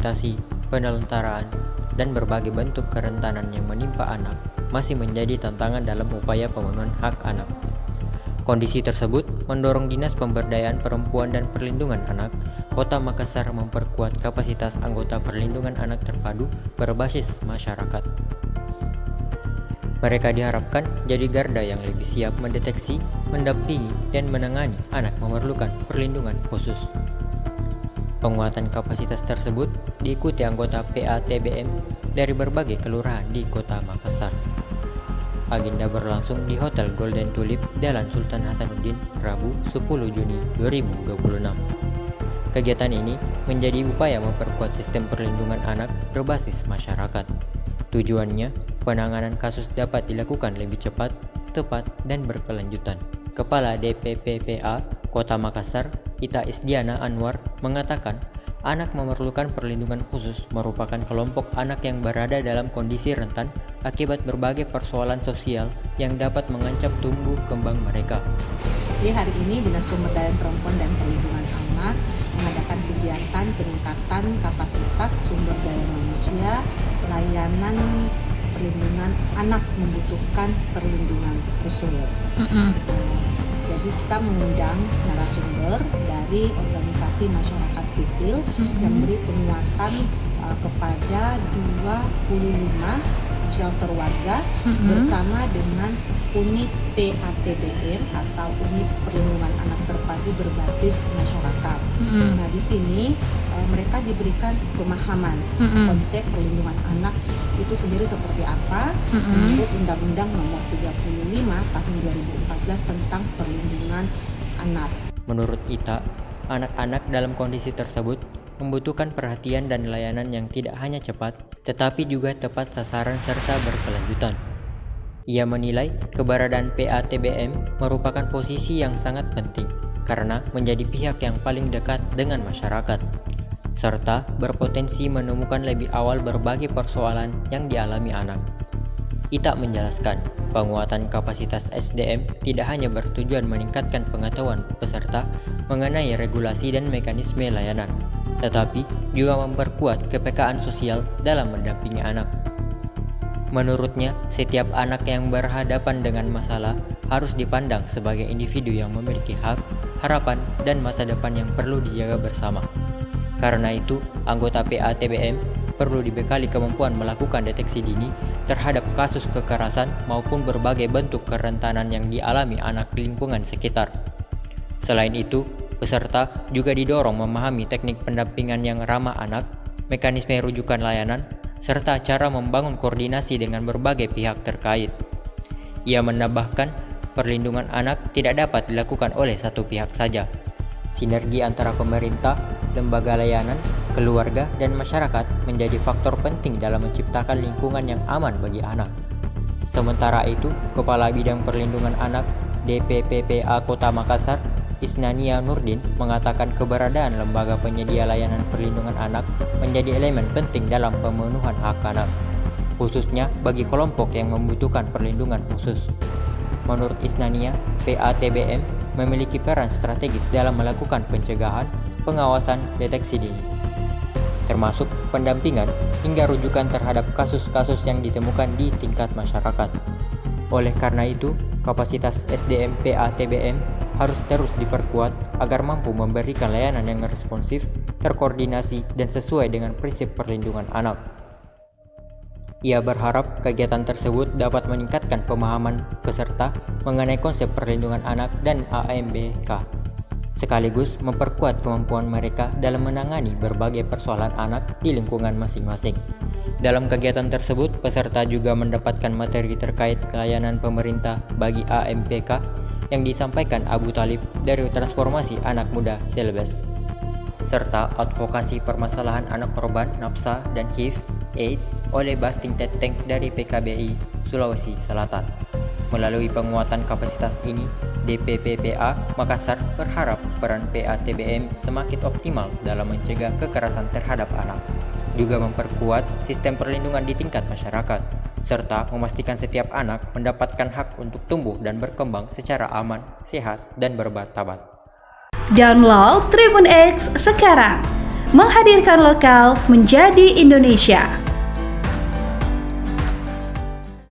eksploitasi, penelantaraan, dan berbagai bentuk kerentanan yang menimpa anak masih menjadi tantangan dalam upaya pemenuhan hak anak. Kondisi tersebut mendorong Dinas Pemberdayaan Perempuan dan Perlindungan Anak Kota Makassar memperkuat kapasitas anggota perlindungan anak terpadu berbasis masyarakat. Mereka diharapkan jadi garda yang lebih siap mendeteksi, mendampingi, dan menangani anak memerlukan perlindungan khusus. Penguatan kapasitas tersebut diikuti anggota PATBM dari berbagai kelurahan di Kota Makassar. Agenda berlangsung di Hotel Golden Tulip, Jalan Sultan Hasanuddin, Rabu 10 Juni 2026. Kegiatan ini menjadi upaya memperkuat sistem perlindungan anak berbasis masyarakat. Tujuannya, penanganan kasus dapat dilakukan lebih cepat, tepat, dan berkelanjutan. Kepala DPPPA Kota Makassar, Ita Isdiana Anwar, mengatakan anak memerlukan perlindungan khusus merupakan kelompok anak yang berada dalam kondisi rentan akibat berbagai persoalan sosial yang dapat mengancam tumbuh kembang mereka. Jadi hari ini Dinas Pemberdayaan Perempuan dan Perlindungan Anak mengadakan kegiatan peningkatan kapasitas sumber daya manusia layanan perlindungan anak membutuhkan perlindungan khusus. Jadi kita mengundang narasumber dari organisasi masyarakat sipil yang memberi penguatan kepada 25 shelter warga bersama dengan unit PATBM atau unit perlindungan anak terpadu berbasis masyarakat. Nah, di sini mereka diberikan pemahaman konsep perlindungan anak itu sendiri seperti apa menurut Undang-Undang Nomor 35 Tahun 2014 tentang perlindungan anak. Menurut Ita, anak-anak dalam kondisi tersebut membutuhkan perhatian dan layanan yang tidak hanya cepat, tetapi juga tepat sasaran serta berkelanjutan. Ia menilai keberadaan PATBM merupakan posisi yang sangat penting karena menjadi pihak yang paling dekat dengan masyarakat, serta berpotensi menemukan lebih awal berbagai persoalan yang dialami anak. Ita menjelaskan, penguatan kapasitas SDM tidak hanya bertujuan meningkatkan pengetahuan peserta mengenai regulasi dan mekanisme layanan, tetapi juga memperkuat kepekaan sosial dalam mendampingi anak. Menurutnya, setiap anak yang berhadapan dengan masalah harus dipandang sebagai individu yang memiliki hak, harapan, dan masa depan yang perlu dijaga bersama. Karena itu, anggota PATBM perlu dibekali kemampuan melakukan deteksi dini terhadap kasus kekerasan maupun berbagai bentuk kerentanan yang dialami anak di lingkungan sekitar. Selain itu, peserta juga didorong memahami teknik pendampingan yang ramah anak, mekanisme rujukan layanan, serta cara membangun koordinasi dengan berbagai pihak terkait. Ia menambahkan, perlindungan anak tidak dapat dilakukan oleh satu pihak saja. Sinergi antara pemerintah, lembaga layanan, keluarga, dan masyarakat menjadi faktor penting dalam menciptakan lingkungan yang aman bagi anak. Sementara itu, Kepala Bidang Perlindungan Anak DPPPA Kota Makassar, Isnania Nurdin, mengatakan keberadaan lembaga penyedia layanan perlindungan anak menjadi elemen penting dalam pemenuhan hak anak, khususnya bagi kelompok yang membutuhkan perlindungan khusus. Menurut Isnania, PATBM memiliki peran strategis dalam melakukan pencegahan, pengawasan, deteksi dini, termasuk pendampingan hingga rujukan terhadap kasus-kasus yang ditemukan di tingkat masyarakat. Oleh karena itu, kapasitas SDM PATBM harus terus diperkuat agar mampu memberikan layanan yang responsif, terkoordinasi, dan sesuai dengan prinsip perlindungan anak. Ia berharap kegiatan tersebut dapat meningkatkan pemahaman peserta mengenai konsep perlindungan anak dan AMBK, sekaligus memperkuat kemampuan mereka dalam menangani berbagai persoalan anak di lingkungan masing-masing. Dalam kegiatan tersebut, peserta juga mendapatkan materi terkait layanan pemerintah bagi AMPK yang disampaikan Abu Talib dari Transformasi Anak Muda Celebes, serta advokasi permasalahan anak korban nafsa dan HIV/AIDS oleh Basting Teteng dari PKBI Sulawesi Selatan. Melalui penguatan kapasitas ini, DPPPA Makassar berharap peran PATBM semakin optimal dalam mencegah kekerasan terhadap anak, juga memperkuat sistem perlindungan di tingkat masyarakat, serta memastikan setiap anak mendapatkan hak untuk tumbuh dan berkembang secara aman, sehat, dan bermartabat. Download Tribun X sekarang, menghadirkan lokal menjadi Indonesia.